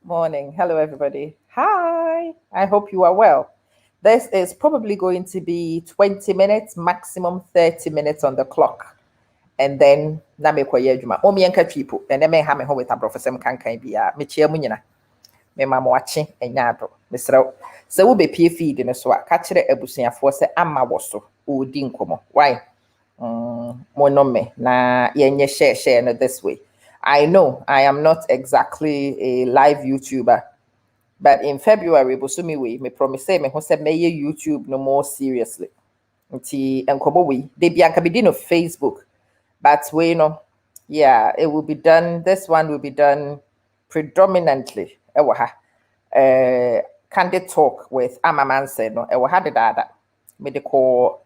Morning. Hello, everybody. Hi. I hope you are well. This is probably going to be 20 minutes, maximum 30 minutes on the clock. And then, na me kwaye adwuma. O me enka people. And then me ha me ho with abrofo kankan bia. Me chia mu nyina. Me mama wache enya ado. Mesrew. Se wo be pie feed ne so a ka kire abusuafo se ama wo so. O di nkomo. Why? Mo no me na yenye share no this way. I know I am not exactly a live YouTuber, but in February, me promise me who said may YouTube no more seriously. Nti enkobo we they be anka be no Facebook, but we yeah, it will be done. This one will be done predominantly. Candid talk with Ama Manson. No, ewa had that. Me de call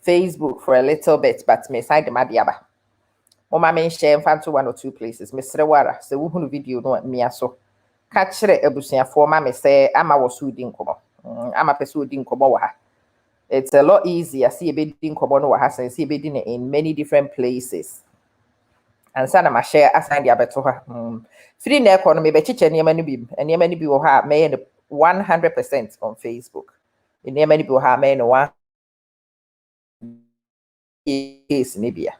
Facebook for a little bit, but me side the madiaba. Mama men share fan to 1 or 2 places. Mr. Wara, so who video no me so. Catch it ebusia for me say Ama was who didn't come. Ama person didn't come over. It's a lot easier. See a bit didn't come on over has and see a bit in many different places. And sana ma share assign the abeto her. Free na economy be chiche near many be and near many be ha may 100% on Facebook. In near many be ha may no one case nibia.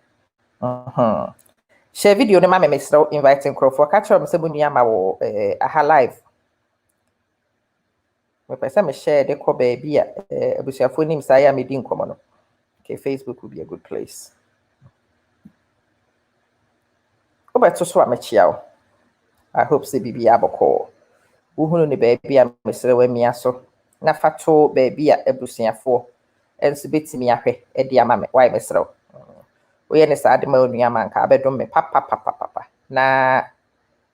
Share video ne ma me mesro inviting crowd for catch up se bunia ma wo aha live. Me pese me share de ko baby a abusuafo nim say ya me di nkomo no. Okay, Facebook will be a good place. Obeto so amechia o. I hope say bibi aboko. Uhunu ne baby a mesro we mia so. Na fato baby a abusuafo enso betimi ahwe e dia ma me why mesro. We ne sa de ma onua man ka abedom me papa na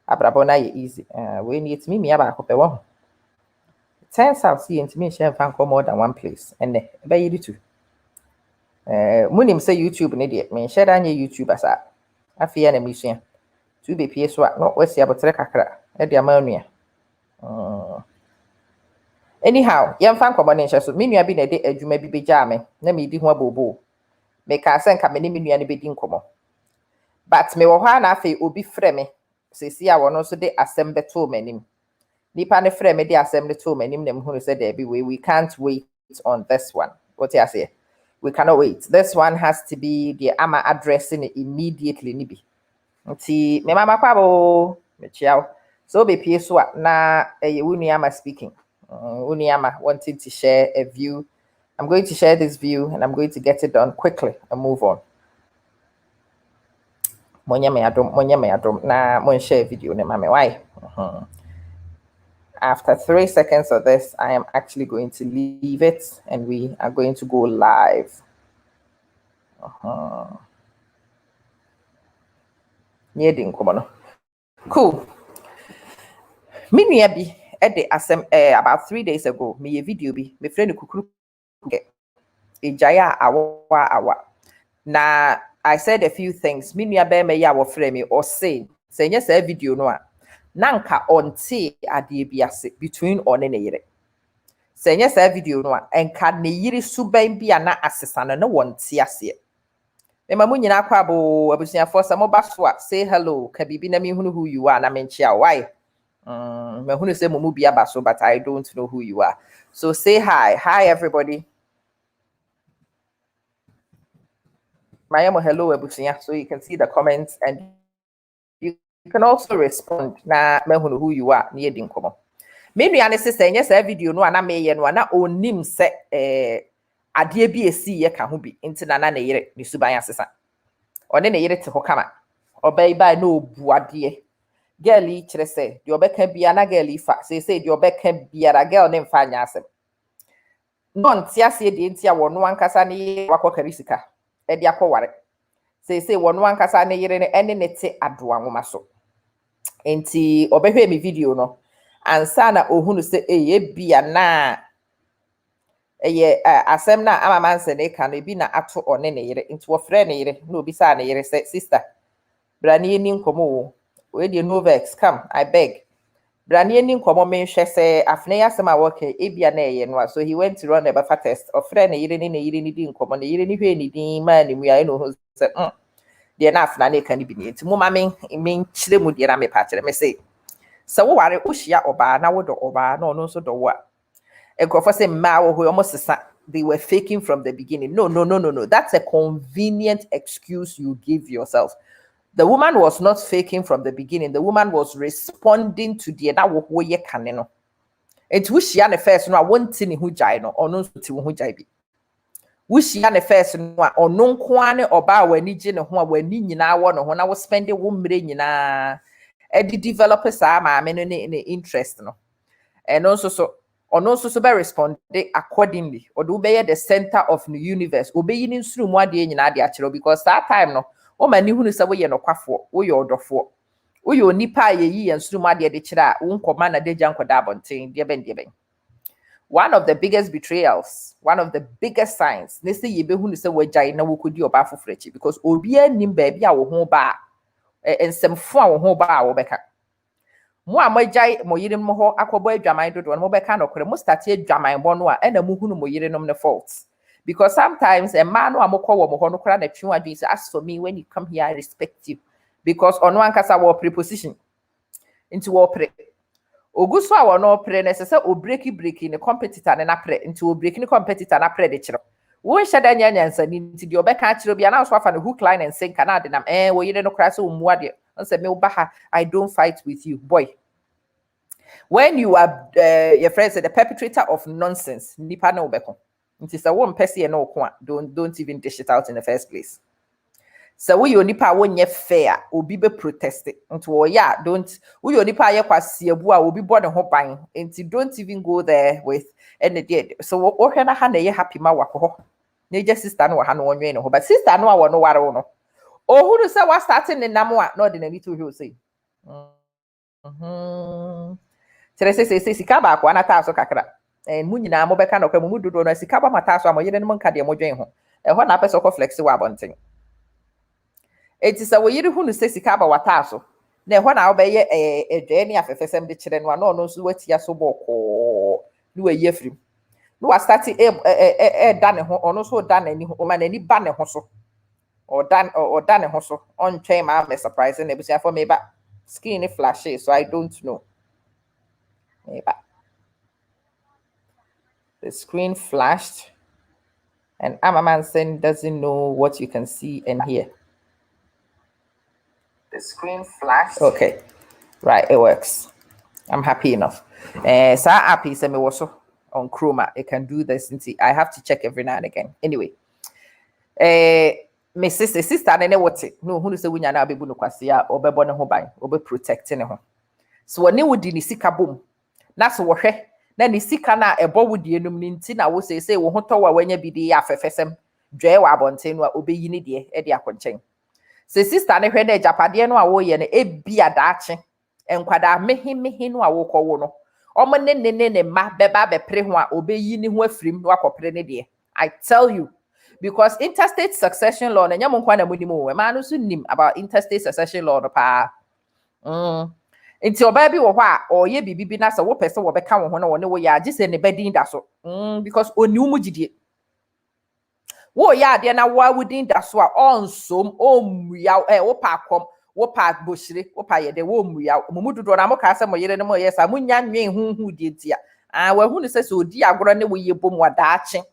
abrabo na ye easy we need me me aba ko pe wo 10 south see intimi share fan ko more than one place and ne be yidi tu munim say YouTube ne de me share dan ye YouTube asa afia na misua tu be pie so no we see abotre kakra e de ma onua anyhow yem fan ko ne share so me nua bi na de adwuma bi beja me na me di ho abobo me ka sen ka me ni me nua ne be di nkomo. But me wo ha na afi obi frɛ me sesi a wono so de asem beto manim nipa ne frɛ me de asem de to manim na mhunu say there be we can't wait on this one. What you say? We cannot wait. This one has to be the Ama addressing it immediately ni bi nti me mama kwabo me chiao so be pie so na wunu Ama speaking. Wunu Ama wanted to share a view. I'm going to share this view and I'm going to get it done quickly and move on. Monya me adom na mon share video ne mame why. After 3 seconds of this, I am actually going to leave it and we are going to go live. Cool. Minya bi ede asem about 3 days ago, me video bi me friend kukuru ejaya awa. Na I said a few things. Minya be me ya wo frame me or say yes video no a nanka onti ade bi ase between one ne yire. Say yes video no a enka ne yire suban bi ana asesana na wonti ase. Me mamu nyina kwa bo abusuafo sa mo baso a say hello ka bibi na me hunu who you are na me nchia why. Me hunu say mo mu bi abaso but I don't know who you are. So say hi. Hi everybody. Mayamo hello abusuya so you can see the comments and you can also respond na me hunu who you are near din komo. Me nua ne sister yes video no ana me ye no na onim se ade bi esi ye ka ho bi nti na na yere ni suban asesa one ne yere te ho kama obey by no obu ade girl yi kire se de obeka bia na girl yi fa say de obeka bia ra girl ne mfa nya asem no ntia se de ntia wono ankasa ne wakọ karisika e de akọware say wono ankasa ne yere ne ene ne te adoa nwoma so enti obehwe mi video no ansa na ohunu se eye bia na eye asem na Ama Manson e ka no bi na ato one ne yere nti wo frɛ ne yere na obi sa ne yere se sister brani ni nkomo we dey no vex come I beg brani ni nkomo me hwɛ se afne asem a woke e bia na eye no so he went to run a buffer test of frɛ ne yere ni di nkomo ne yere ni hwɛ ni din ma ni mu ya no ho se de na afna ne ka ni bi ni nti mo ma me nkyire mu de na me pa kyerɛ me se So wo ware ushia oba na wo do oba na ono so do wa. Ekrofo say ma wo ho almost they were faking from the beginning. No. That's a convenient excuse you give yourself. The woman was not faking from the beginning. The woman was responding to the that wo ye kane no. It wushia ne first no a wonti ne hu jai no ono so ti wo hu jai bi. Wushia ne first no a ono nko ane oba wani gye ne ho a wani nyina wo no ho na wo spend wo mre nyina e di developers a ma me no ne interest no. And also be respond accordingly. Or do be the center of the universe. Obey in room one day in the because that time no. Oh man, who say we no kwafo, we your dofo. We your nipa ye and stream one day the chira, command a de janko dabonting, dear ben. One of the biggest betrayals, one of the biggest signs, they say ye be who say we jai na we could do about for frechi because obia nim baby our home bar and some fun home bar or beka. Mo amajai mo yire mo ho akobo adwaman dodo no mo beka no kore mo start adwaman bo no a na mo hunu mo yire no faults because sometimes a man no amokọ wo mo ho no kora na twi wadwi say as for me when you come here I respect you because ono ankasa wo preposition into wo pre oguso a wo no pre na se o breaki ne competitor na pre into o breaki ne competitor na pre de kiro wo hyeda nyanyansa ni nti de obeka kiro bia na so afa no hook line and sinker na de nam wo yire no kora so mu ade say me ubaha I don't fight with you boy. When you are your friend said the perpetrator of nonsense, nipa na obeko. It is a one person no kwa. Don't even dish it out in the first place. So we nipa won't yet fair, obi be protested. Into yeah, don't we nipa ye kwa siebua obi born a hopine. And don't even go there with any dead. So what na hana ye happy ma wako. Neja sister no hano one no, but sister no one no waro no. Oh, who say what starting in Namwa? Not in any two who say. Say sika ba kwa na taso kakra. And munina mo beka no kwa mu dodo no sika ba mataso amoyere no monka de mo dwen ho. E ho na pese ko flex wa bonten. Enti say wo yiri hu no say sika ba wataso. Na e ho na obeye edwani afefesem de kire no no so watia so boko. No we yefrim. No wa start da ne ho ono so da na ni ho o ma na ni ba ne ho so. Or done also on chain. I'm surprising it for me, but skin flashes, so I don't know. Maybe the screen flashed, and Ama Manson doesn't know what you can see and hear. The screen flashed. Okay, right, it works. I'm happy enough. So happy send me also on Chroma. It can do this. I have to check every now and again. Anyway, my sister na what no who say wunya na abebu no kwase a obebo ne ho ban obe protect ne ho so woni wodi ni sika bom na so wo hwe na ni sika na ebo wodi enum ni nti na wo say wo ho to wa wanya bi di afefesem dwe wa abonten no a obeyi ne de e de akonchen se sister ne hwe na japade no a wo ye ne ebia daache enkwada mehi no a wo kwo wo no omo ne ma beba be pre ho a obeyi ne ho afrim no akopre ne de I tell you. Because interstate succession law, and man nim about interstate succession law, pa. Until baby or ye be na so what person will become one way, ya just in the bedding that's so. Because o new mujidi. Wo ya, then why wouldn't that so on some ya opa come, wopa bushri, wopa ye de wom ya, Mumudu Donamoka, some year no more, yes, I munyan who did ya. And well, who says so, dear, granny, we boom what datching.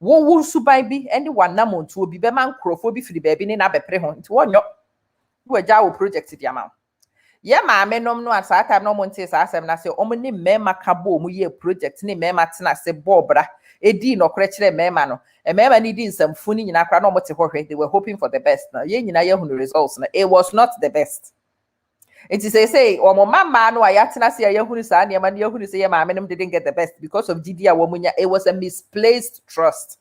Wo suban bi ene wanam nto obi be man krofo bi firi baabi ne na bepre ho nti wonyo wo agya wo project di ama ye maame nom no asa time no monte sa asem na se omo ne mema ka bo mu ye project ne mema tena se bobra edi no kore kire mema no e mema ni di nsamfu ni nyina kra no mo te hwehwe they were hoping for the best na ye nyina ye hu results na it was not the best. It is say omo mama no ayatena se ye hu sa na ye hu se ye maame nom didn't get the best because of GDA womunya. It was a misplaced trust.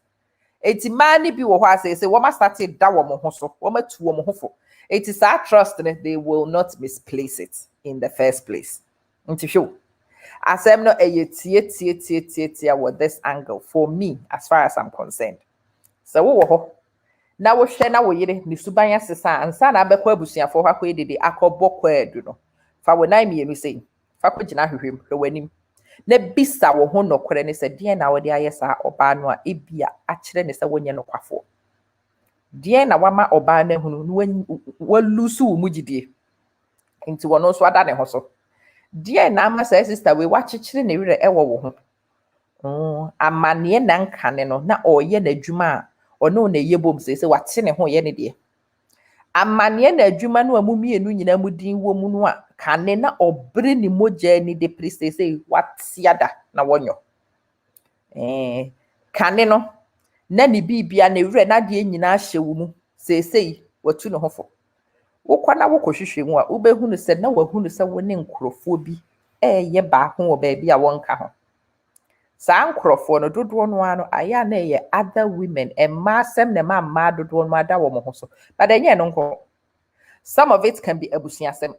Eti mani bi wo hwa say woma started da wo mo ho so woma tu wo mo ho fo. It is our trust that they will not misplace it in the first place. Nti show asem no tie with this angle for me as far as I'm concerned. So wo ho na wo hwe na wo yire ni suban asesa ansa na abekwa abusuafo hwa kwa edede akobọ kwa edu no fa wo nan mienu sei fa ko gina hwehwem hwe wanim na bisa wo ho nokore ne se de na wo de ayesa oba no a ebia a kire ne se wonye nokwafo de na wama oba na hunu no walusu wo mugidie nti wono so ada ne ho so dear na ama say sister we wachichire ne were ewo wo ho amane na nkane no na oye na adwuma ono na yebom say wate ne ho ye ne de amane na adwuma no amumienu nyina mudin wo mu no a kane na obre ni mogya ni de priest say watiada na wonyo kane no na ni bibia na wure na de nyina hye wo mu say watu ne hofo wokwana wokohwehwe mu a wobehunu se na wahunu se wo ne nkrofo bi ye ba ho wo ba bia wonka ho saa nkrofo no dodo no ano aya na ye other women emma sem na ma dodo no ada wo mo ho so but enye no nko some of it can be abusuasem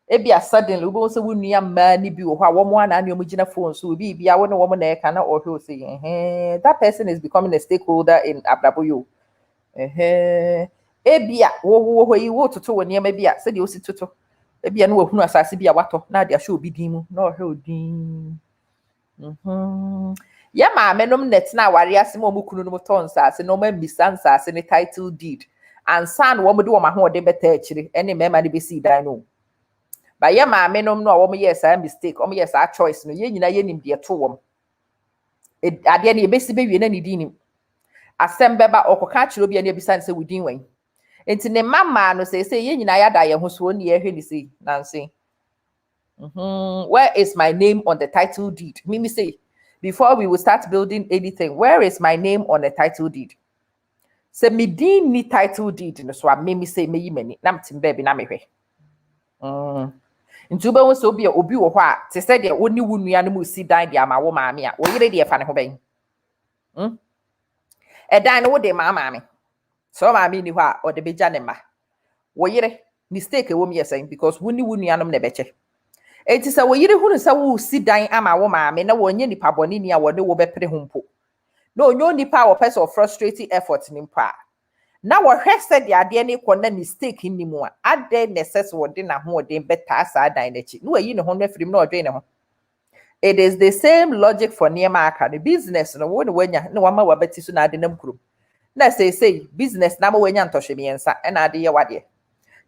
ebia suddenly wo so wo nua ma ni bi wo ho a wo mo ana ne mo gina phone so bi bia wo ne wo mo na e ka na ohwe say that person is becoming a stakeholder in abraboyo ebia wo yi wo toto wo niam bia se de o si toto ebia no wahunu asase bia wato na de ahwe obi din mu na ohwe odin ya ma menom net na aware ase mo mukunu no ton sase no ma misa sase ne title deed ansa no wo mo de wo ma ho de beta akire ene mema de besi dan no ba ya ma menom no wo mo yes a mistake wo mo yes a choice no ye nyina ye nim de to wo ade ne besi be wie na ne din asem beba okoka kire obi na ebisa ne se wudin wan enti ne mama no say ye nyina ya da ye ho so oni ye hwe ni say nansi where is my name on the title deed mimi say before we will start building anything where is my name on the title deed say me din ni title deed no so a mimi say me yimani na mtimbe bi na mehwe nti ube wo so obi wo ho a te say de oni wu nua no mu si dan de ama wo maame a wo yire de fa ne ho ben dan no wo de maame so maame ni ho a o de beja ne ma wo yire mistake wo me yesen because woni wu nua no na beche enti say wo yire hunu say wo si dan ama wo maame na wo nye nipa boni ni a wo de wo bepre ho mpo na onyo nipa wo person of frustrating effort ni mpa na wo hwese de ade ne ko na mistake ni mu a ade necessary wo de na ho de beta asa dan na chi no ayi ne ho na firim na odwe ne ho. It is the same logic for niema aka the business no wo ne wanya na wama wabati so na ade nam kurum na say business na ma wanya ntɔhwe miensa na ade ye wade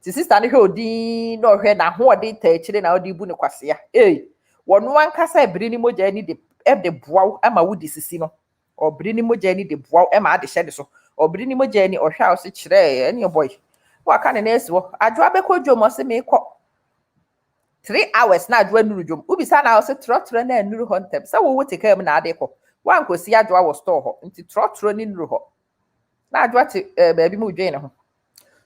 ti sister ne hwe odi na ohwe na ho ode ta akire na ode bu ne kwasea wono ankasa ebiri ni mogya ni de boaw ama wudi sisi no obiri ni mogya ni de boaw ama ade hye de so obiri ni mogya ni ohwe a o se kire any boy waka ne na esiwo adwo abekɔ dwom se me kɔ 3 hours na adwo nuru dwom ubisa na o se trotro na nuru ho ntem se wo wote kam na ade kɔ wankosi adwo wo store ho nti trotro ni nuru ho na adwo te baabi mu dwen ne ho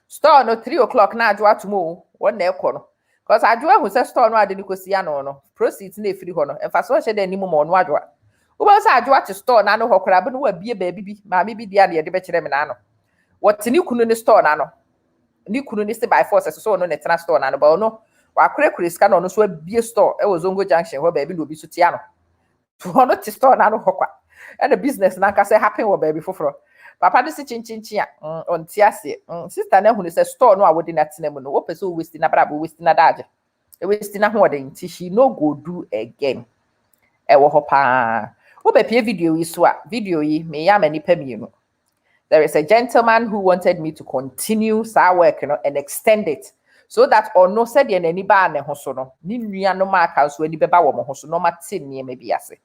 store no 3 o'clock na adwo atomo won na ekɔ no because adwo ahu se store no ade ni kosi ano no proceeds na efiri ho no emfa so hye de ni mu mo no adwo wo se adwo ate store na no ho kora be no wa bie baabi bi maame bi dia de be kire me na no wote ni kunu ni store na no ni kunu ni se by force so no ne tena store na no ba no wa kure sika no so bie store e wo Zongo Junction ho baabi no obi so tia no to no te store na no ho kwa and the business na ka se happen wo baabi foforo papa de se chinchinchi a on tiase sister na hu ni se store no a wo de na tena mu no wo pese wo waste na brabo waste na daje e waste na ho de nti she no go do again e wo ho pa wo be pie video yi so a video yi me ya mani pa mienu. There is a gentleman who wanted me to continue sa work and extend it so that no said the any ba ne ho so no ni nua no ma ka so ani beba wo mo ho so no ma tin ne ma bi ase.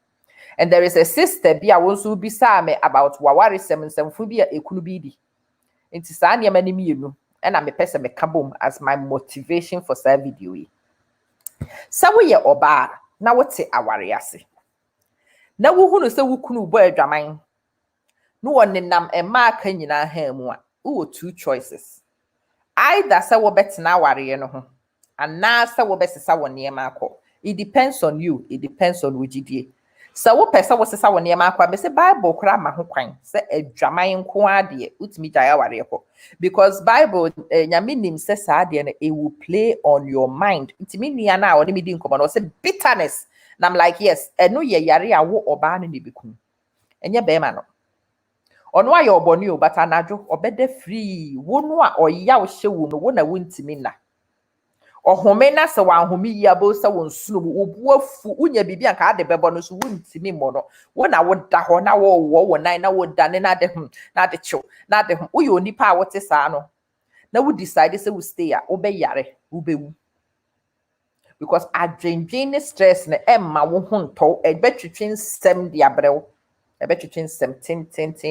And there is a sister bi a won so bi sa me about waware semsemfu bi a ekunu bi di nti sa ne ma ni mienu na me pese me kabom as my motivation for sa video yi. Sa wo ye oba na wote aware ase na wo hunu se wo kunu bo adwaman no wonenam emma aka nyina ha mu a wo two choices either say wo betena aware no ho ana say wo besesa wo niema akọ. It depends on you, it depends on wogidie. So wo pese wo sesa wo niema akọ me say Bible kura ma ho kwan say adwaman nko ade utimi gya aware kọ because Bible nyame nim say sa ade no it will play on your mind. Utimi nua na wo ne medi nkomo no say bitterness and I'm like yes eno ye yare a wo oba no ne bekun enye be ma no ono aye oboni o but anadwo obede free wonu a oya wo hye wo no wo na wontimi na ohome na se wa ahome yi abo se won sunu wo buafu unya bibia nka ade bebo no so wontimi mo no wo na wo da ho na wo nan na wo da ne na de na de chew na de wo ye onipa a wote saa no na wo decide say wo stay a wo be yare wo be wu because adwendwen stress na emma wo ho nto ebetwetwen sem de abrɛw ebetwetwen sem ten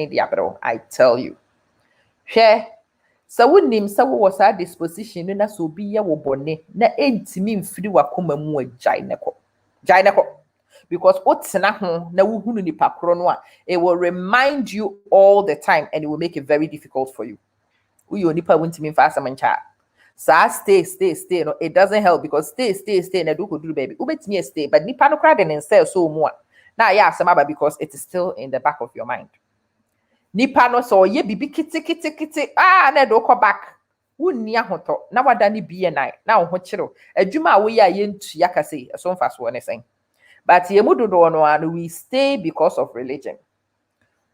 de abrɛw. I tell you, hwɛ sɛ wonim sɛ wowɔ saa disposition no na sɛ obi yɛ wo bɔne na ɛntimi mfiri wakoma mu agyae ne kɔ because wotena ho na wohunu nipa koro no a it will remind you all the time and it will make it very difficult for you. Woyɛ onipa wontimi mfa asɛm nkyɛ saa stay no it doesn't help because stay na do koduru baby wobɛtumi stay but nipa no kora de ne nsa so mu a na ayɛ asɛm aba because it is still in the back of your mind. Nipa no so ye bibi kiti na do ko back wonni ahoto na wada ne biye na wo ho kyerɛ adwuma a wo ya ye ntu ya kase so mfa so ne sen but ye mudodo no and we stay because of religion,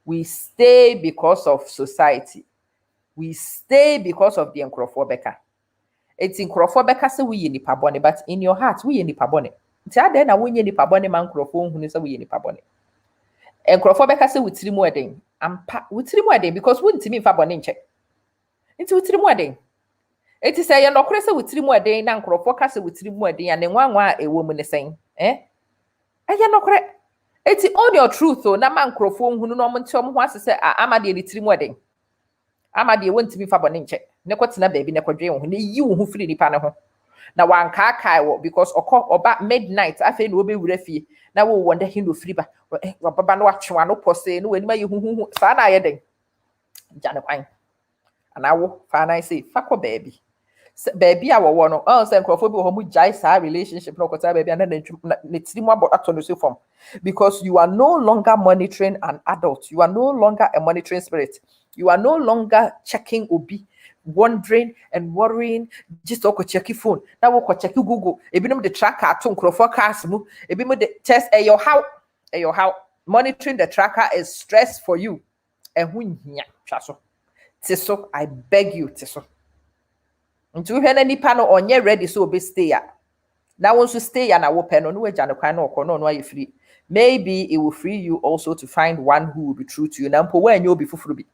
we stay because of society, we stay because of the nkrofo beka. It's nkrofo beka se we ye nipa bone but in your heart we ye nipa bone nti ade na wo ye nipa bone man nkrofo hunu se we ye nipa bone. Nkrofo beka se witiri mu eden ampa witiri mu eden because wontimi mfa bone nche nti witiri mu eden eti say ye nokore se witiri mu eden na nkrofo ka se witiri mu eden ya ne nwanwa a ewo mu ne sen eye nokore eti own your truth o na man nkrofo hunu no mnti om ho asese ama de ne tiri mu eden ama de wontimi mfa bone nche ne kwotena baabi ne kwadwe ho ne yi wo ho firi nipa ne ho na wanka kai wo because oba midnight afi na obewura fie na wo wonda hindo friba baba no atwewa no pose no anima ye huhu saa na ye den jane kwan ana wo fa na say fa ko baby a wo no say nkrofo bi wo mu jai saa relationship no kwota baby na ne tiri mu ato no so form because you are no longer monitoring an adult, you are no longer a monitoring spirit, you are no longer checking obi, wondering and worrying just oko check phone na wo ko check Google ebinom the tracker to nkrofo cars mu ebinom the test your how monitoring the tracker is stress for you ehun hia twaso tiso I beg you tiso nti wo hwe na nipa no onye ready so obe stay ya na won so stay ya na wo pe no we gya no kwan no okọ no aye free maybe it will free you also to find one who will be true to you na mpo wa anya obi fufuru bi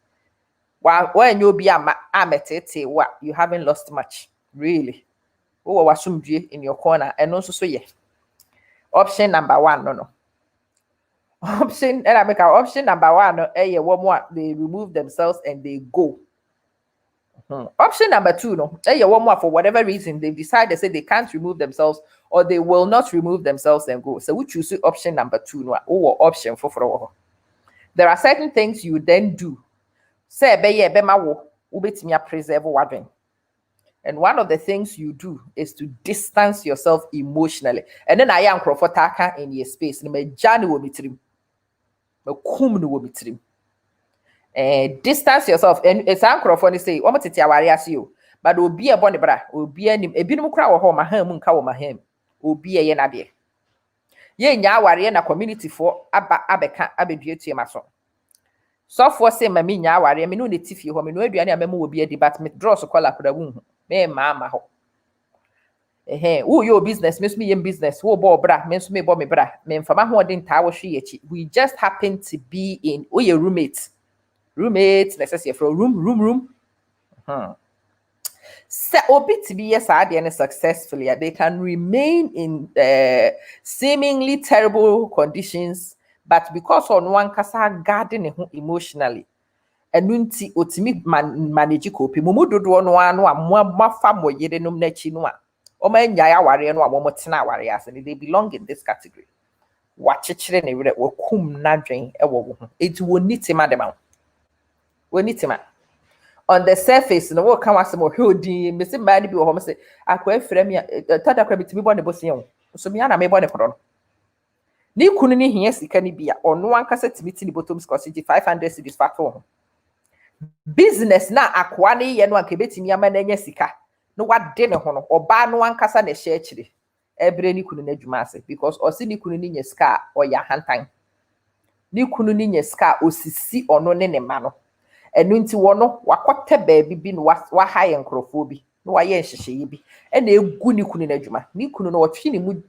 when you be ametete what you haven't lost much really. Oh, wasumdue in your corner and also so yeah. Option number 1 no. Option and I make our option number 1 one more they remove themselves and they go. Option number 2 no one more for whatever reason they decide they say they can't remove themselves or they will not remove themselves and go. So we choose option number 2 no option for. There are certain things you then do. Say be ma wo ubetimi preserve wadwen. And one of the things you do is to distance yourself emotionally. And then I am crofotaka in your space. Me jani wo mitrim. Me kum no wo mitrim. Distance yourself. And it's an crofoni say, "Omo tete aware ase yo." But obi e bone bra, obi anim, ebinom kra wo ho ma ham nka wo ma ham. Obi e ye na de. Ye nya aware na community for abeka abedue tie maso. So for say mami nya aware me no ne tifie ho me no aduane a memo obi adi but me draw so call akura wu me ma ho wo your business me so me business wo bo bra me so me bo me bra me mfama ho de ntaa wo hwe yachi we just happen to be in your roommate necessary for room so obi to be yes and successfully they can remain in seemingly terrible conditions but because on one kasa garden emotionally and nunti otimi manage kopi mumu dodo no anu amafa moyere nom na chi no a o ma nya ya ware no amomo tena ware ase they belong in this category wachechire ne were wakum na dwen e wo ho eti wonitima de ma wonitima on the surface no wo kan wasem o hodi me se ma ni bi wo ho me se akwa afra mi tada kra bitimi bo ne bosen so mi ana me bo ne kodo no ni kunu ni hia sika ni bia ono ankasa timiti ni bottom score 500 cedis fato business na akwa ne ye no anka betimi ama na nya sika no wade ne ho no oba no ankasa na hye akire ebre ni kunu na adwuma ase because osi ni kunu ni nya sika o ya hantan ni kunu ni nya sika osisi ono ne ma no enu nti wo no wakote baabi bi no wa haye nkrofo bi no wa ye hyehyeye bi e na egu ni kunu na adwuma ni kunu no wotwe ni mu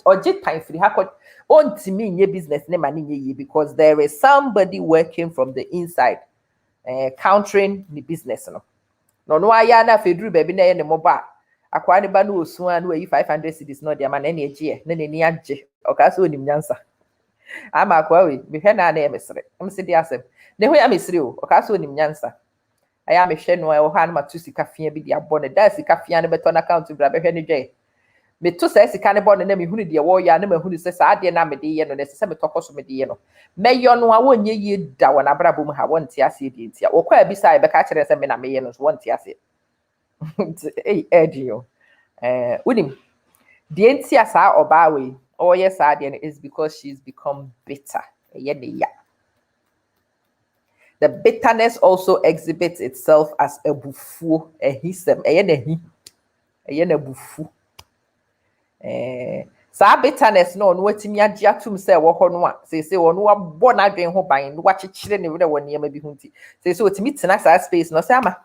oje time free hakọ ontimi nye business ne ma nye ye because there is somebody working from the inside countering the business no aya na feduru baby na ye ne moba akwa ne ba no osu anu ayi 500 cedis no de ama na ne agye na ni agye oka so onim nyansa ama akwa we me hwe na na emesre emse di asem ne ho ya mesre o oka so onim nyansa aya me hwe no e wo ha na matu sika fia bi di abo ne da sika fia ne beto na account bra be hwe ne dwe me to say sika ne bo ne na me hunu de wo ya na me hunu se sa ade na me de ye no ne se me tokoso me de ye no me yo no a wonye ye da wona bra bo mu ha wonte ase de ntia wo kwa bi sai be ka kire se me na me ye no so wonte ase Edio. Unim. The entia sa obawe. Oh yes, is because she's become bitter. The bitterness also exhibits itself as a bufu, a hisem, a bufu. Sa bitterness no wetimi agye atum se wo ho no a se ono abo na adwen ho ban no wakyekire ne were woni ma bi hunti se otimi tena sa space no se ama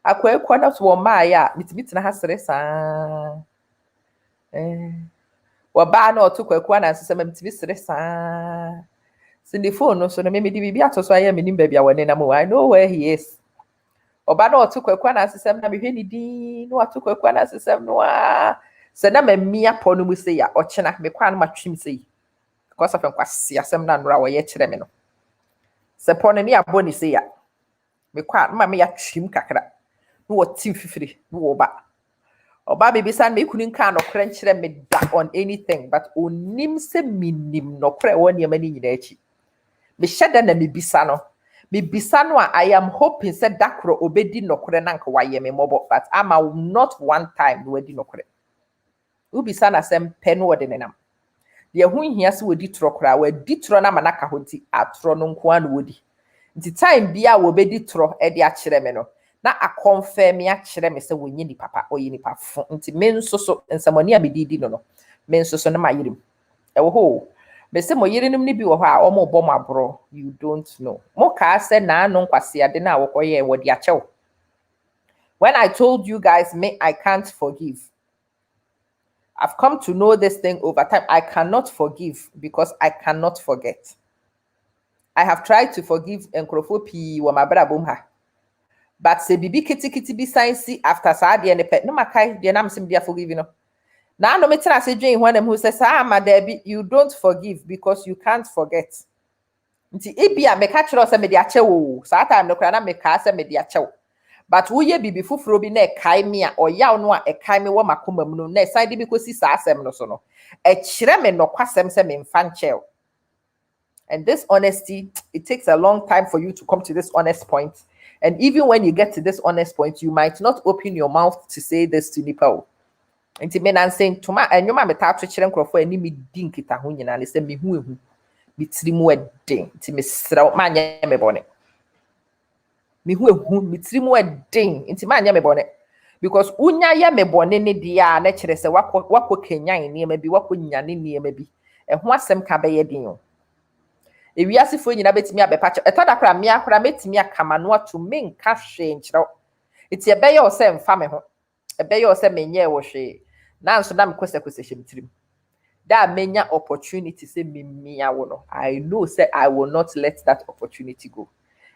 akwa na so ma ya mitimi tena ha sere saa wo ba na otu kwa na nsese mitimi sere saa se the phone no so no me di bibi atoso aya menim ba bia woni na mo I know where he is oba na otu kwa na nsese na mehwe ni di no otu kwa na nsese no a se na mamia po no mu se ya ochena me kwa na matwim se yi because of nkwase asem na nora wo ye kire me no se po ne aboni se ya me kwa ma me ya twim kakra no wo tim fifiri no wo ba oba baby san me kunin kan no kra nkire me da on anything but onim se minim no kra woni amani nyina achi me hyeda na me bisa no a I am hoping said dakro obedi no kra na nka waye me mobo but ama not one time no edi no kra ubisa na sem pen wo de nenam de hu hia se wodi tro kra wa di tro na manaka hoti atro no nko an wodi nti time bia wo bedi tro e de a kire me no na a confirm ya kire me se wonye ni papa oyi ni pafo nti me nso so nsamoni a medidi no me nso so na mayirim e wo ho me se mo yirenim ni bi wo ho a o mo bo mo abro you don't know mo ka se na anu nkwase ade na wo koye wo de a chew when I told you guys me I can't forgive I've come to know this thing over time. I cannot forgive because I cannot forget. I have tried to forgive Enkrofopi wa mabra bomha. But se bibi kiti bi science after sa de ne pet no makai de nam sim dia forgive no. Na no metra se dwen when who says ma there you don't forgive because you can't forget. Nti ebia me ka kire o se me de ache wo. Sa time no kra na me ka se me de ache wo. But woye bibi fufuro bi na ekai me a oyaw no a ekai me wo makoma mu no na side bi kosi sa asem no so no e kire me no kwasem se me mfa nchel and this honesty it takes a long time for you to come to this honest point and even when you get to this honest point you might not open your mouth to say this to people nti me nan saying to ma enwoma me ta to kire nkrofo ani me di nkita ho nyina le se me hu ehu me tirimu eden nti me sraw ma nya me bone me hu ehu mitirimu eden nti ma anya me bone because unya ye me bone ne dia na kire se wako kenyan ne ma bi wako nyane ne ma bi ho asem ka be ye din o ewiasefo nyina betimi abepa che eto da kra me akra metimi akama no ato me nka hwe nkire iti ebe ye o se mfa me ho ebe ye o se menye wo hwe na nso na me kose hyemtirim da menya opportunity se memia wo no I know say I will not let that opportunity go.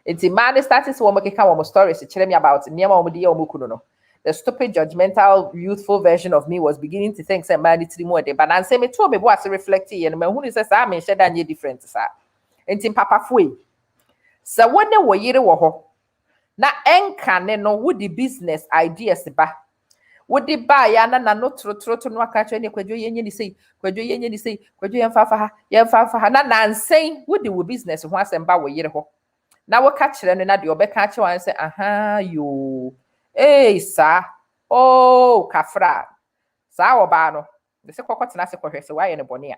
It's man started to make stories to tell me about the stupid, judgmental, youthful version of me was beginning to think, say, man, it's more day. But I say, me told me what's reflecting, and who says, I'm in shed and different, sir. And in Papa Fui. So when they were year wo na enka no would the business ideas ba. Would the buy na no tro to no catch any kwadwo yenye ni say, kwadwo yenye ni say, kwadwo yemfa fa na nansay would the business who asem ba wo year ho. Na wo ka kire no na de obeka che wan say aha yo sa oh kafra sa wo ba no de se kokotena se kohwe se waye ne bone a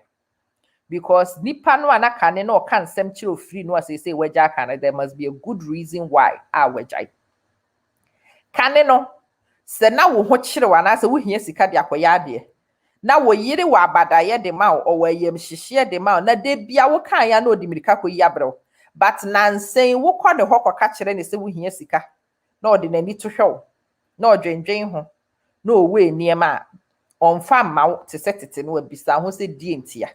because nipa no anaka ne no ka nsem kire ofiri no say wagya kan there must be a good reason why wagya kane no se na wo ho kire wa na se wo hia sika de akoya de na wo yire wa abadaye de ma o wa yam hihie de ma na de bia wo kan ya na odimirika ko yi abrew but nansay wo kɔ ne hɔ kɔka kyerɛ ne se wo hia sika na ɔde n'ani to hwɛ na ɔdwendwen ho na owe niema ɔmfa ma wo te sɛ tete no abisa ho sɛ die ntia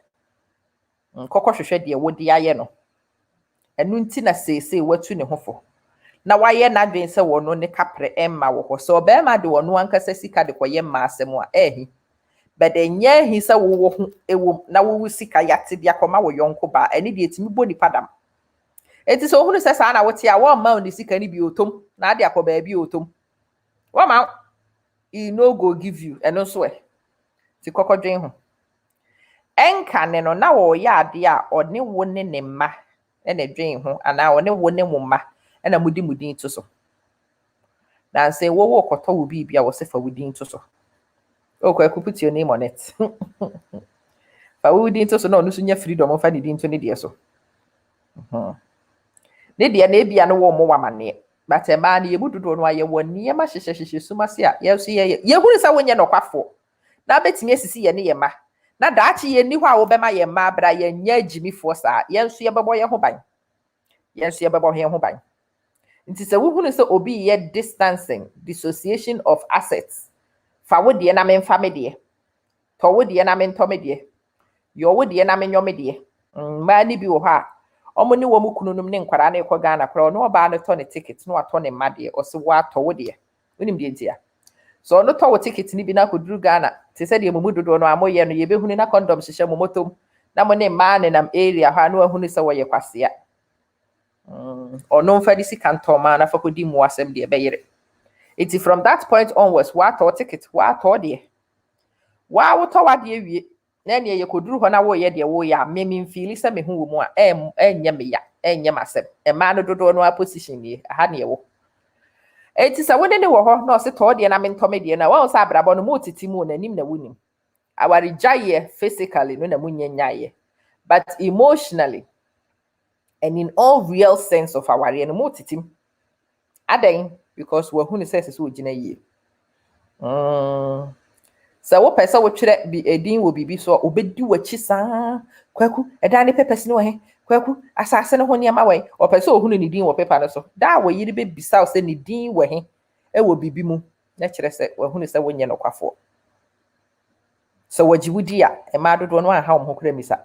nkɔkɔ hwehwɛ de wo de ayɛ no ɛnu nti na sese watu ne ho fo na waye na dwen se wono ne kapre emma wo ho so be ma de wono ankasa sika de koye ma asem a ehi but enye hi se wo ho ewo na wo sika yate bia koma wo yonko ba eni de etimi bo nipa dam eti so hunu se sa na wote a wo ma oni sika ni bi otom na ade akoba bi otom wo ma e no go give you eno so e ti kokodwen ho enka ne no na wo ya ade a one wo ne mma ene dwen ho ana one wo ne mma ena mudi to so na say wo koto wo bibia wo se fa wudi to so o ko put your name on it fa wudi to so na onu so nya freedom fa di to ne de so ne de na ebia no wo mo wamane but e ma na ye bududo no aye wo ne ma hyehyehye sumase a ye so ye hunu sa wonye no kwafo na betimi asisi ye ne ye ma na daachi ye ni hɔ a wo be ma ye ma bra ye nya agimifo sa ye nso ye bebo ye ho ban ye nso ye bebo he ho ban nti se wo hunu se obi ye distancing dissociation of assets fa wo de na memfa me de to wo de na mento me de yo wo de na menyo me de ma ni bi wo ha omo ni wo mu kununum ne nkwara na ekọ Ghana kra no ba na to ne ticket no ato ne ma de o se wo ato wo de unim de ntia so no to wo ticket ni bi na koduru Ghana te se de mumu dodo no amoye no ye be hunu na condom hyehyɛ mo motom na mo ne ma ne nam area ha no ahunu se wo ye kwasea ono mfa di sika ntoma na fa kodi mu asem de be yere iti from that point onwards wa to ticket wa to de wa wo to wa de wie na ne ye koduru ho na wo ye de wo ya me feel se me hu wo mu a enye me ya enye masem e ma no dodo no a position ni ha ne wo eti sa wo ne wo ho na o se to de na me ntome de na wa o sa abrabo no mo titi mu na nim na wonim awari jaye physically no na munyenyaye but emotionally and in all real sense of our no mo titim adan because we hunu say so gina yie so wo pesa wo twere bi edin wo bibi so obedi wachi saa kwaku eda ne pepesi ne wo he kwaku asase ne ho ne ma we o pesa ohunu ne din wo pepa no so da wo yiri be bisa o se ne din wo he e wo bibi mu na kire se wo hunu se wo nye no kwafo so wajiwudi a e ma dodo no ha wo ho kura misa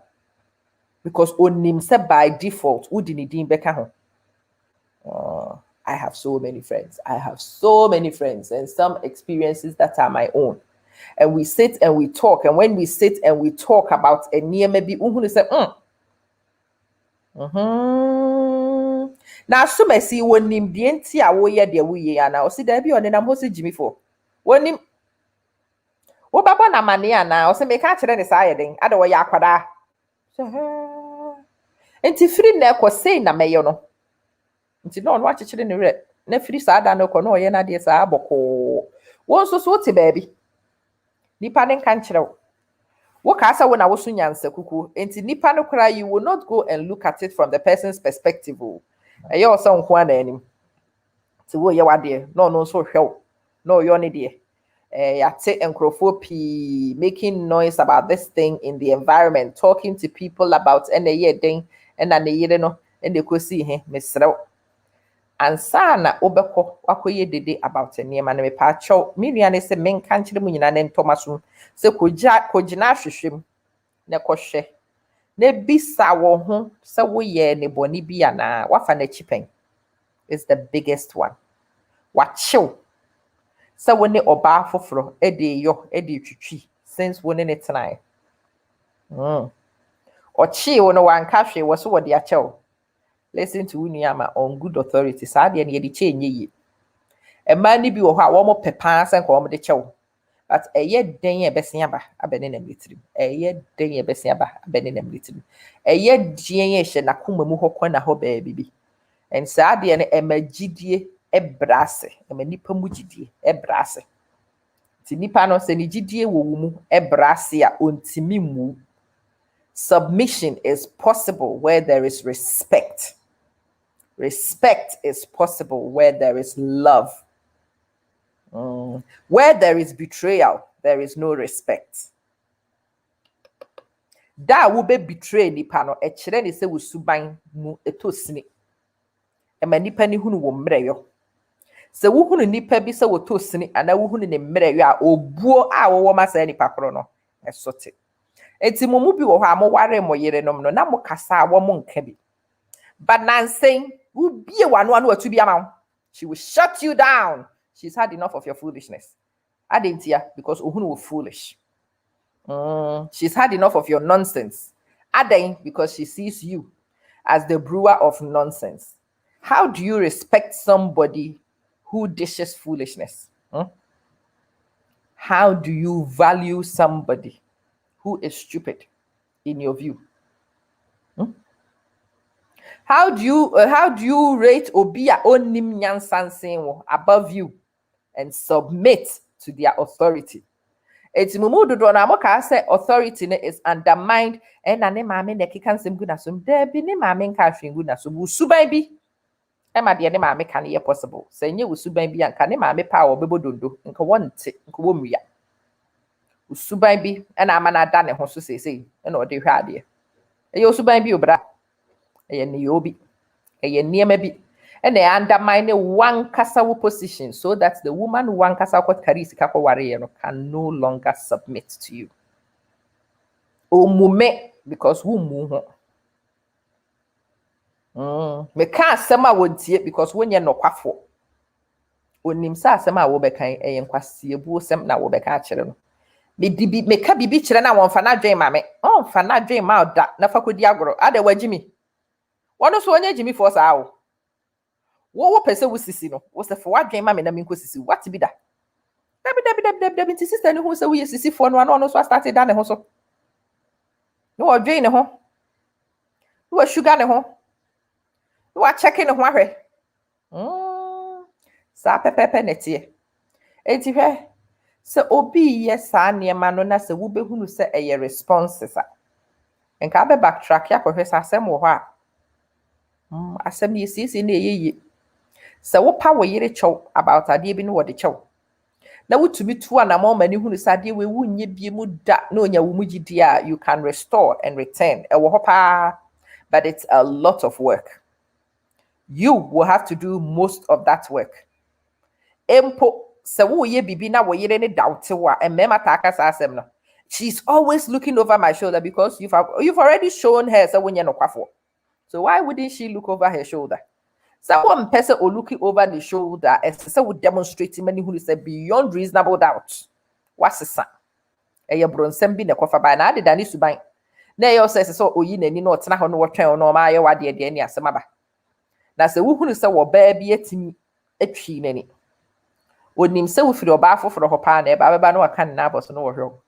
because onim se by default wudi ne din beka ho I have so many friends. I have so many friends and some experiences that are my own. And we sit and we talk. And when we sit and we talk about a near maybe who say, now so may see one nim the entire way there we are now. See there be on and I'm hosting Jimmy for one him. What baba na mania now? So make catch any side thing. I don't want yakwada. And to free neck was saying na mayo no. Nti no watch chire ne re na firi saa da no ko no ye na de saa boko won so te baabi nipa ne kan chire wo ka asa wo na wo so nyansa kuku enti nipa no kra you will not go and look at it from the person's perspective e ye oso nko ana anim ti wo ye wade no so hwew no yo ne de ya te enkrofo pi making noise about this thing in the environment talking to people about ene ye den ena ne yire no ene kosi he mesrew ansa na obekọ akoye dede about niema na mepa acho minua ne se menka nkyere mu nyina ne ntomaso se kogina hwehwem ne kohwe ne bisa wo ho se wo ye ne boni bia na wafa na chipen is the biggest one wachiw se wo ne oba foforo ede twitwi since wo ne ne tenai ochi wo no wanka hwe wo so wo de achew. Listen to Uniama on good authority. Sadly, and ye change ye. A man be or how one more pepas and come the chow. But a yet day a bessiaba, a benin military. A yet day a bessiaba, a benin military. A yet generation a kuma muhokwana ho baby. And sadly, and a magidie e brasse, a manipa mujidie e brasse. Tinipano senigidie wumu e brassia untimimu. Submission is possible where there is respect. Respect is possible where there is love. Where there is betrayal, there is no respect. Da will be betray nipa no e kire ne se wosuban mu etosini. E ma nipa ni hunu wo mreyo. Se wo hunu nipa bi se wotosini ana wo hunu ne mreyo a obuo a wo ma sa nipa kro no esote. Enti mumu bi wo ha mo ware mo yere nom no na mo kasa wo mo nka bi. But nan saying who be one atu bi ama She will shut you down. She's had enough of your foolishness. Adentia, because Uhunu was foolish. She's had enough of your nonsense. Aden, because she sees you as the brewer of nonsense. How do you respect somebody who dishes foolishness? How do you value somebody who is stupid in your view? How do you rate Obia onim nyansansen above you and submit to their authority? It's mumudu do na moka say authority is undermined and na ne maame ne keka nsem gu na so de bi ne maame nka hwe gu na so usuban bi e ma de ne maame ka ne possible say nye usuban bi anka ne maame pa obebo dondo nka wonte nka womria usuban bi e na ama na da ne ho so sesei e na ode hwe ade e ye usuban bi obra e ye ne yobi e ye niema bi and they undermine one kasa position so that the woman one kasa can no longer submit to you. Omume because who move. Me can't sema wontie because when you're no kwafo. Onim sa sema wo bekan e yenkwase bu sem na wo beka kire no. Me dibi me ka bibi kire na won fa na dwen ma me. On fa na dwen ma oda na fa kodi agoro. Ade wagimi. Wono so onye jimi for sa wo. Wo pese wo sisi no wo se for wadwen ma me na me nko sisi what be that dabi nti sister ni ho se wo ye sisi for no ano so start da ne ho so no wadwen ne ho no sugar ne ho no check ne ho ahwe sa pepepe netie enti hwe se obi ye sa niema no na se wo behunu se eye responses a enka be backtrack ya kohwe sa asem wo ho a asem ye sisi na ye so what power yere chow about ade bi no wo de chow na wutumi tu ana ma mani hunu sade we wunye bi mu da na onya wo mugidi a you can restore and return e wo hopa but it's a lot of work. You will have to do most of that work. Empo se wo ye bibi na wo yere ne doubt wa and mema taka sa asem no she's always looking over my shoulder because you've already shown her so when you no kwafo. So why wouldn't she look over her shoulder? Someone person or looking over the shoulder and so would demonstrate many who is beyond reasonable doubt. What's the son? A bronson be the coffee by now, did I need to buy? Nay, says so, you know, it's not on what trail no my what dear Danny as a mother. That's the who is so baby at me a tree any. Would him so for your baffle for the hopane, but no, I can't nab us no hill.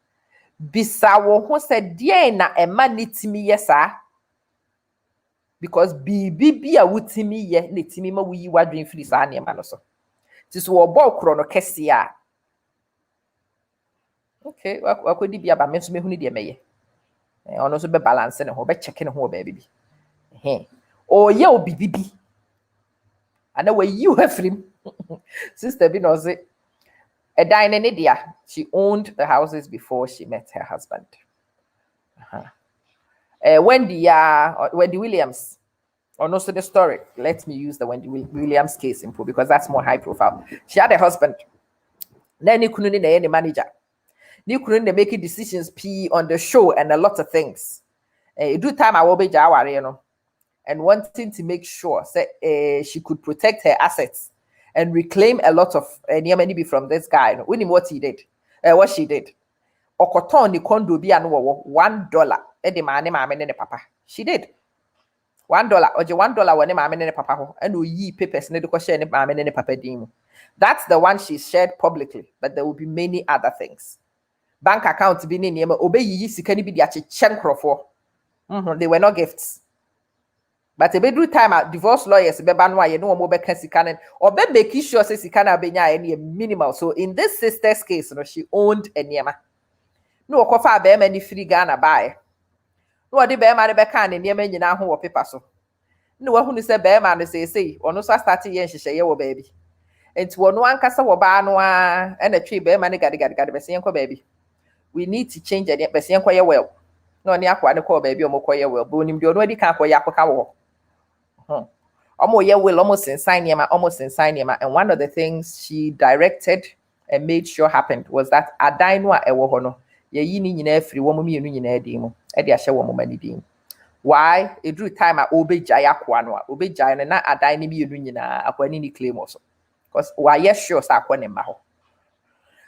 Bisawo who said, dear, na a man needs me, yes, sir. Because be a wutimi ye letimi ma wi wadwen firi sa ne ma no so tiso wo ball kro no kese a okay wakodi bia ba me so me hunu de meye ono so be balance ne ho be check ne ho ba bibi o ye o bibi ana we you hafrim sister bi no say a dine ne dia she owned the houses before she met her husband. Wendy Williams, or no, so the story. Let me use the Wendy Williams case in because that's more high profile. She had a husband. Then you couldn't any manager. You couldn't make decisions on the show and a lot of things. Do time I will be Jawari, you know, and wanting to make sure she could protect her assets and reclaim a lot of Niamani from this guy. We knew what he did, what she did. Okoton the condo be an $1. The man and papa. She did $1 or $1 when the man and papa and we ye papers need to question the man and papa dim. That's the one she shared publicly, but there will be many other things. Bank accounts being in Yema obey ye can be the chenkro for. They were not gifts. But a bedroom time at divorce lawyers, Bebanwa, you know, mobile can or make sure says he can't be any minimal. So in this sister's case, you know, she owned a Niema. No, kofa be many free Ghana buy. No, the bear man be can in Yemen, you know, who paper so. No one who say bear man say, or no, so starting yen she say, baby. And to one cassa or banwa and a tree bear man got the baby. We need to change it, but see, well. No, near quite a call baby or more well, but him, you already can't call Yapo. Almost inside Yema, and one of the things she directed and made sure happened was that Adainwa Ewohono. Ye yini nyina free wo mu yenu nyina edi mu e de ahye wo mo mani din why e drew time a obejaya kwa no a obejaya na adan ni yenu nyina akwani ni claim also because why sure sa kwene ma ho.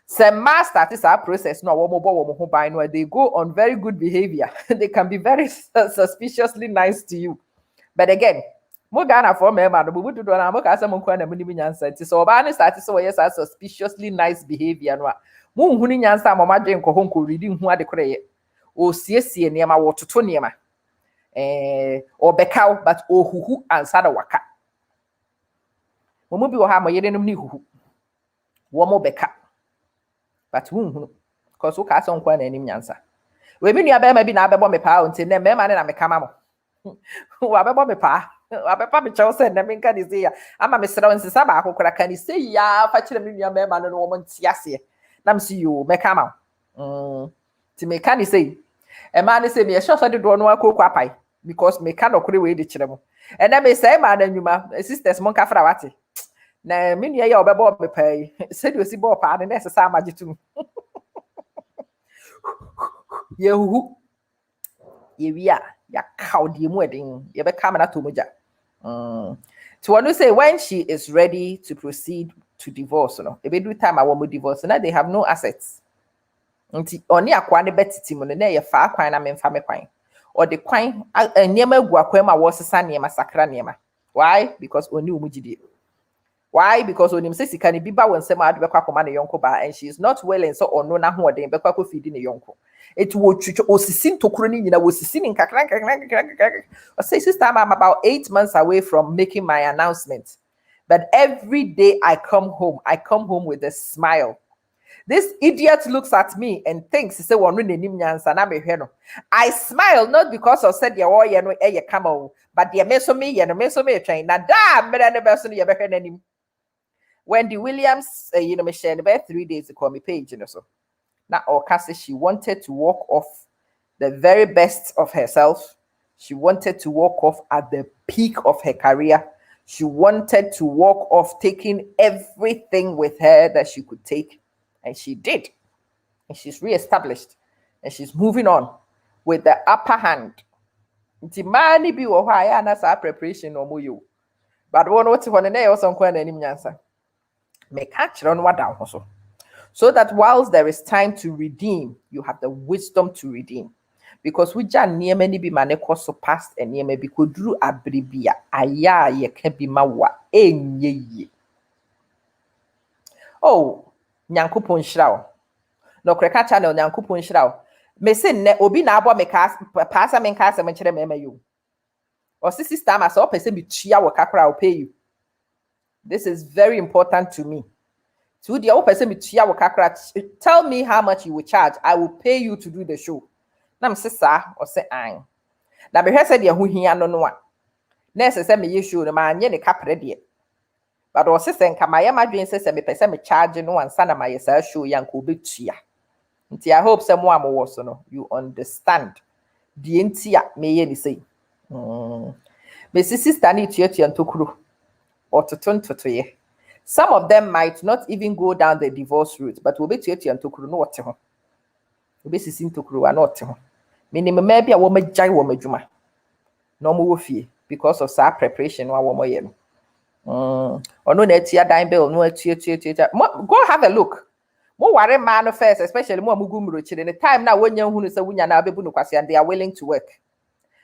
Some master is our process no they go on very good behavior. They can be very suspiciously nice to you. But again, mo Ghana for me man, but do na mo ka say mo kwa na mo ni nyansa ti so ba ni start so yes suspiciously nice behavior no a mo hu ni nyansa mo madwen ko honko ready hu ade kore ye o siesie niema wo toto niema o bekaw but o huhu ansa da waka mo bi wo ha mo yede num ni huhu wo mo beka but hu because wo ka say nkwa na anim nyansa we bi nua ba ma bi na abebo me pa o nti na me ma na me kama mo wa bebo me pa abepa me chew say na me nka dey ya ama me sra nsesa ba akokora kan say ya fa kire me nua me ma no wo nti ase na me see you me kama ti me kan say e ma ne say me sure so de do no akoko apai because me kan okore we dey kire mo e na me say ma na nwuma sisters mo nka fra wate na me nua ya obebo me pa yi say do si bo pa ne na sesa amagitum yehu yewia ya kaudi mu edin ye be come na to moja to want to say when she is ready to proceed to divorce no e be do time I want divorce now they have no assets nti oni akwa ne betiti mu na ye fa kwan na memfa me kwan or the kwan niema gu akwa ma wo sesa niema sakra niema why because oni umugide why because onim say sika ne biba wonsem adu bekwa koma ne yonko ba and she is not willing so ono na ho odin bekwa ko feed ne yonko it wo twitwo osisi ntokuro ni nyina wo sisi ni nkakra I say sister I'm about 8 months away from making my announcement but every day I come home with a smile. This idiot looks at me and thinks say wonu nenim nyansa na mehwe no. I smile not because of said ye wo ye no e ye kama but the meso me ye no meso me twen na da mere ne beso no ye behwe nanim. Wendy Williams, me shared about 3 days ago, me page, so. Now, Okase, she wanted to walk off the very best of herself. She wanted to walk off at the peak of her career. She wanted to walk off taking everything with her that she could take. And she did. And she's reestablished. And she's moving on with the upper hand. Nti mani bi wo hwa ya na sa preparation no mo yo. But one what one na yo so nkwa na nim nyansa. Me catch on what down also. So that whilst there is time to redeem, you have the wisdom to redeem. Because we jan near many be maneko so past and near maybe could drew abribia aya ye can be mawa ye. Oh, nyankopon shraw. No creka channel nyankopon shraw. Me say ne obi na abo me pass me nkasa me chere me you. Or sister ma so person be tua wo kakra will pay you. This is very important to me. To the other person, tell me how much you will charge. I will pay you to do the show. Nam say sir or say I. Na be said ya hu hia no no a. Na say me ye show no ma anye ne kapre de. But o say nka ma ya madwen say me pese me charge no ansa na ma ye sa show ya nka obetua. Nti I hope some am wo so no you understand. The ntia me ye ni say. Me sister ni tuatua ntokuro. Ototontotoye. Some of them might not even go down the divorce route, but we'll be to and tokuru no what ho. We'll be sissing tokuru and not ho. Minimum maybe a woman jai woman juma. No more fee because of sa preparation or woman yen. Or no netia dime bill, no go have a look. More worry man first, especially more mugumruchi in the time now when you say when you're now and they are willing to work.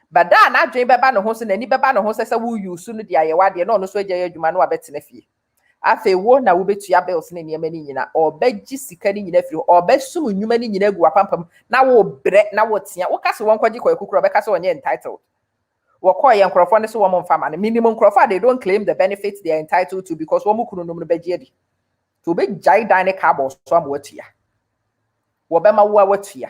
But that na dream beba no ho se na ni beba no ho se se wo use no dia ye wade no no so agya adwuma no abetena fie afi wo na wo betua bills ne niam ni nyina obagi sika ni nyina firi obasum nnwuma ni nyina gu apampam na wo bre na wo tia wo kase won kwaji kwakukuro be kase wonye entitled wo call ye nkrofo ne so wo mfa ma ne minimum nkrofo they don't claim the benefits they are entitled to because wo mukunu no bagi adi to be jai dine carbon so am watua wo be ma wo watua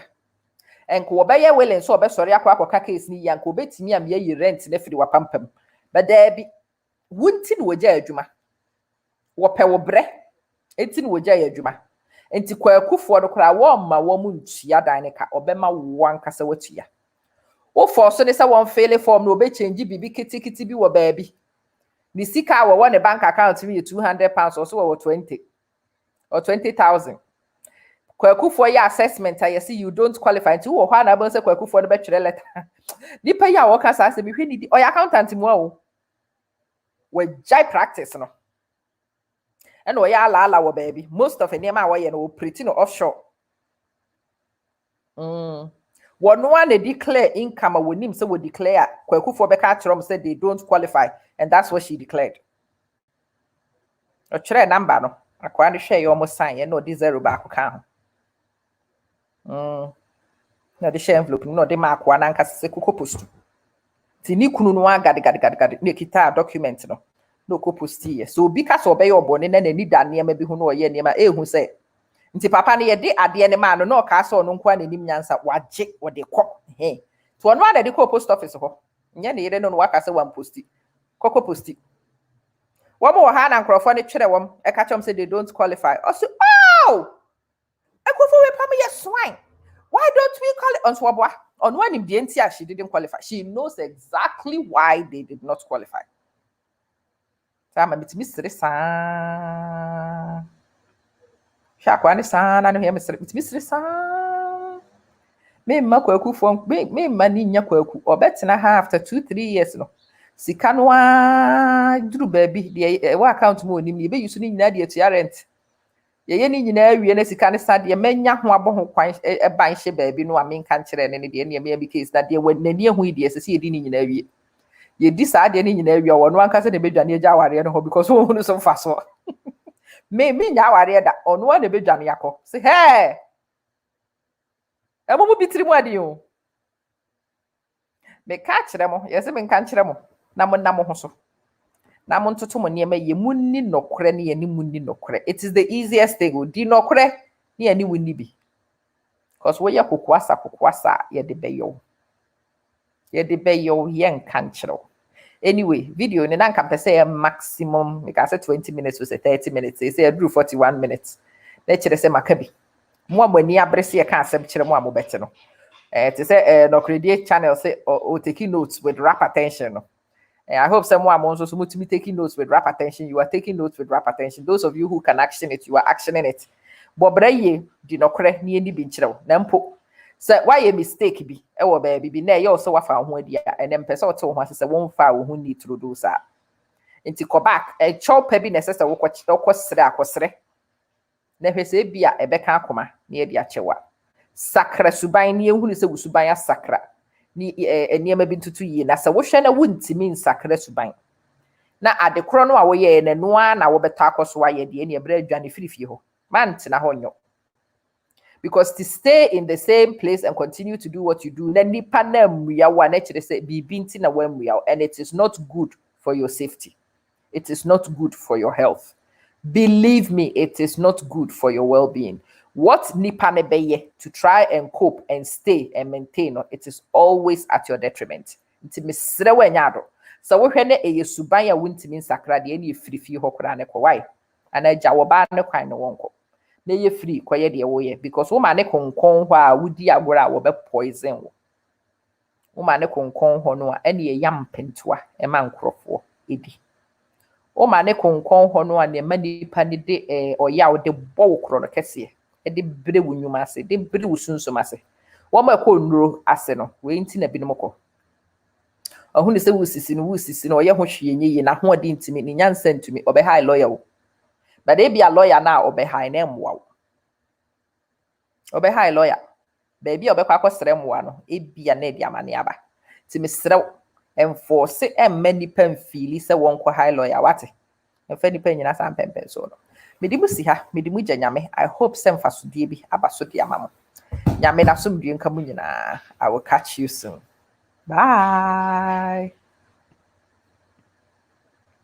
enko obeye willing so obesori akwa case ni yanko betimi am ye rent na firi wapampam but there be wunti no wogya adwuma wo pe wo bre enti no wogya adwuma enti kwakufo do kra wo ma wo mu ntua dan ne ka obema wo ankasa watua wo force ne se won fail form no obe change bibi kitikiti bi wo baabi ni sika wo ne bank account mi £200 or so wo 20 or 20,000 kwakufo ya assessment I see you don't qualify to wo na bon se kwakufo no be twere letter ni pa ya wo kasa se bi hwe ni o accountant mu o we jai practice no and we are la baby. Most of them are way pretty no offshore. One they declare income when him so would declare Kweku for Beka said they don't qualify, and that's what she declared. A try number no. I can't share you almost sign, you know, this zero back account. No, the share envelope, no, the mark one anchor sekuko post. Tini kunu no gadi kita document no ko posti. So because obey your bone na ni da ne bi hu no ye ne ma ehu say. Nti papa ne ye de ade ne ma no ka so no nkwa nanim nyansa waje wo de kɔ he. To ono ada de ko post office ho. Nya ne yere no waka say wan posti. Koko posti. Womo ha na nkrofo ne twere wom e ka chom say they don't qualify. Also, oh! Ekofo we pam ye swine. Why don't we call it on Swabwa? On one in BNT, she didn't qualify. She knows exactly why they did not qualify. I'm a bit mystery, son. Shakwani son, I know him, it's mystery, son. Me, Makwaku from me, money, Yakwaku, or better than after 2-3 years. No, Sikanwa, Drew baby, the account more, maybe you need Nadia to your rent. Ye ni nyina awie na sika ne sade manya ho abɔ kwan e ban hye baabi no amen kan kyerɛ ne de ne me case na de nani ehu de sese ye di ni nyina awie ye di saa de ni nyina awie wɔ no anka se ne bedwane agya aware no ho because wo hunu so fa so me nya aware da ɔno na bedwane yakɔ se he emo mu bitiri mu ade o me ka kyerɛ mo ye se me kan kyerɛ mo na mo na mo ho so. Na montoto mo niema ye munni nokore ne ye ni munni nokore. It is the easiest thing. Di nokore ne ye ni wunni bi. Because we ye kokoasa ye de beyo. Ye de beyo ye nkan kyerɛ. Anyway, video ni na nka pese maximum because 20 minutes was 30 minutes. Say I drew 41 minutes. Na kyerɛ se makabi. Mo amani abrese ye ka asem kyerɛ mo amobete no. To say nokredie channel say or taking notes with rap attention no. I hope someone also to be taking notes with rap attention. You are taking notes with rap attention. Those of you who can action it, you are actioning it. But braye did not correct ni any binchro. Nampo. So why a mistake be? Oh baby, be nay also wa found one dia and then person told us a one foul who need to do that. Into go back a chop heavy necessary kwasre. Never say be a beka koma near the achewa. Sakra subai ni who is a subaya sakra. Ni niema bi ntutu yi na se wo hwe na wuntimi nsakra suban na ade kro no a wo ye na no a na wo beta akoso wa ye de ne bra adwane firifie ho man tina ho nyo because to stay in the same place and continue to do what you do na nipa na mmua wa na kire se bibi nti na wa mmua and it is not good for your safety, it is not good for your health, believe me, it is not good for your well-being. What nipa ne beye to try and cope and stay and maintain, it is always at your detriment. Nti mesre wanyado. So wo hwe ne eyesuban ya wuntimi nsakra de ne frifie hokora ne ko why. Ana agya wo ba ne kwan ne wonko. Na ye free koye de wo ye because wo ma ne konkon ho a wudi agora wo be poison wo. Wo ma ne konkon ho no a ene ye yam pentoa e ma nkrofo edi. O ma ne konkon ho no a ne ma nipa ne de oya wo de bo kro no kese. De bre wunyuma ase de bre wusunsom ase wo ma ko nuro ase no we nti na binom ko ohun se wusisi no ye ho hwe nye na ho ade ntimi ni nyansa ntimi obe high lawyer wo but e bia lawyer na obe high na mwa wo obe high lawyer ba bia obe kwa akosere mwa no e bia na di amane aba timi srew enforce many pen feel se won ko high lawyer wate emfa ni pen nyina sam pempen so no medimu si ha medimu gya nyame. I hope sem fasodie bi abasodie amamo nyame na so mdue nka mu nyina. I will catch you soon. Bye.